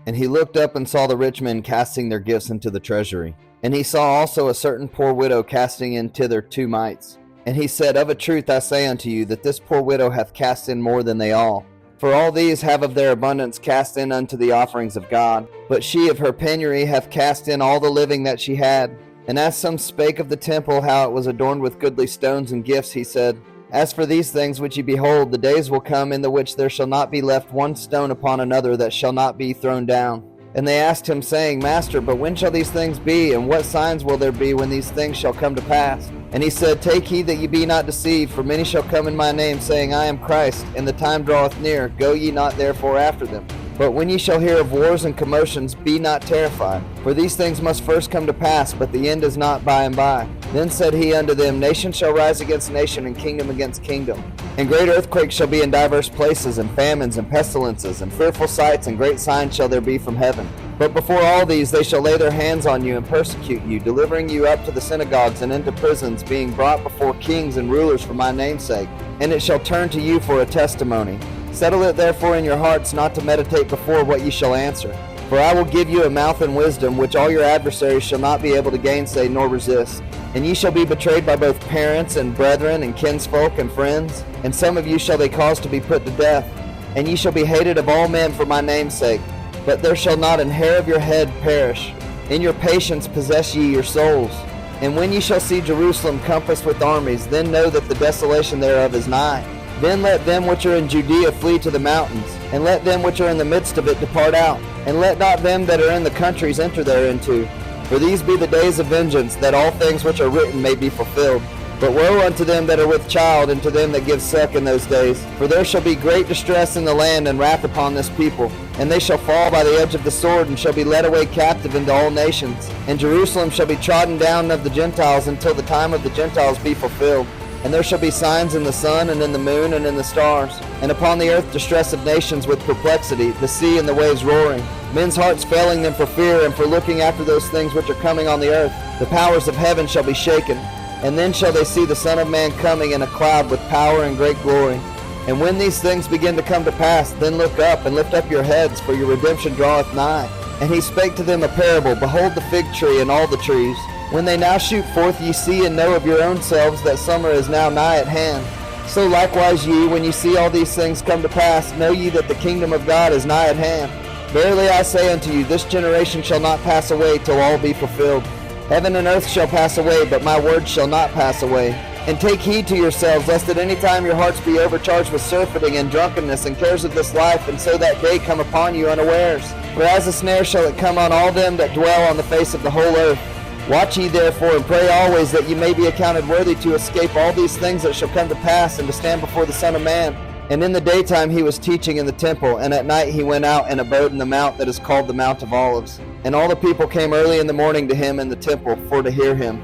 And he looked up and saw the rich men casting their gifts into the treasury. And he saw also a certain poor widow casting in thither 2 mites. And he said, Of a truth I say unto you, that this poor widow hath cast in more than they all. For all these have of their abundance cast in unto the offerings of God. But she of her penury hath cast in all the living that she had. And as some spake of the temple, how it was adorned with goodly stones and gifts, he said, As for these things which ye behold, the days will come in the which there shall not be left one stone upon another that shall not be thrown down. And they asked him, saying, Master, but when shall these things be, and what signs will there be when these things shall come to pass? And he said, Take heed that ye be not deceived, for many shall come in my name, saying, I am Christ, and the time draweth near. Go ye not therefore after them. But when ye shall hear of wars and commotions, be not terrified. For these things must first come to pass, but the end is not by and by. Then said he unto them, Nation shall rise against nation, and kingdom against kingdom. And great earthquakes shall be in divers places, and famines, and pestilences, and fearful sights, and great signs shall there be from heaven. But before all these they shall lay their hands on you, and persecute you, delivering you up to the synagogues and into prisons, being brought before kings and rulers for my name's sake. And it shall turn to you for a testimony. Settle it therefore in your hearts not to meditate before what ye shall answer. For I will give you a mouth and wisdom, which all your adversaries shall not be able to gainsay nor resist. And ye shall be betrayed by both parents and brethren and kinsfolk and friends. And some of you shall they cause to be put to death. And ye shall be hated of all men for my name's sake. But there shall not an hair of your head perish. In your patience possess ye your souls. And when ye shall see Jerusalem compassed with armies, then know that the desolation thereof is nigh. Then let them which are in Judea flee to the mountains, and let them which are in the midst of it depart out, and let not them that are in the countries enter thereinto. For these be the days of vengeance, that all things which are written may be fulfilled. But woe unto them that are with child, and to them that give suck in those days. For there shall be great distress in the land, and wrath upon this people. And they shall fall by the edge of the sword, and shall be led away captive into all nations. And Jerusalem shall be trodden down of the Gentiles, until the time of the Gentiles be fulfilled. And there shall be signs in the sun, and in the moon, and in the stars. And upon the earth distress of nations with perplexity, the sea and the waves roaring. Men's hearts failing them for fear, and for looking after those things which are coming on the earth. The powers of heaven shall be shaken. And then shall they see the Son of Man coming in a cloud with power and great glory. And when these things begin to come to pass, then look up, and lift up your heads, for your redemption draweth nigh. And he spake to them a parable, Behold the fig tree and all the trees. When they now shoot forth, ye see and know of your own selves that summer is now nigh at hand. So likewise ye, when ye see all these things come to pass, know ye that the kingdom of God is nigh at hand. Verily I say unto you, this generation shall not pass away till all be fulfilled. Heaven and earth shall pass away, but my words shall not pass away. And take heed to yourselves, lest at any time your hearts be overcharged with surfeiting and drunkenness and cares of this life, and so that day come upon you unawares. For as a snare shall it come on all them that dwell on the face of the whole earth. Watch ye therefore, and pray always, that ye may be accounted worthy to escape all these things that shall come to pass, and to stand before the Son of Man. And in the daytime he was teaching in the temple, and at night he went out and abode in the mount that is called the Mount of Olives. And all the people came early in the morning to him in the temple for to hear him.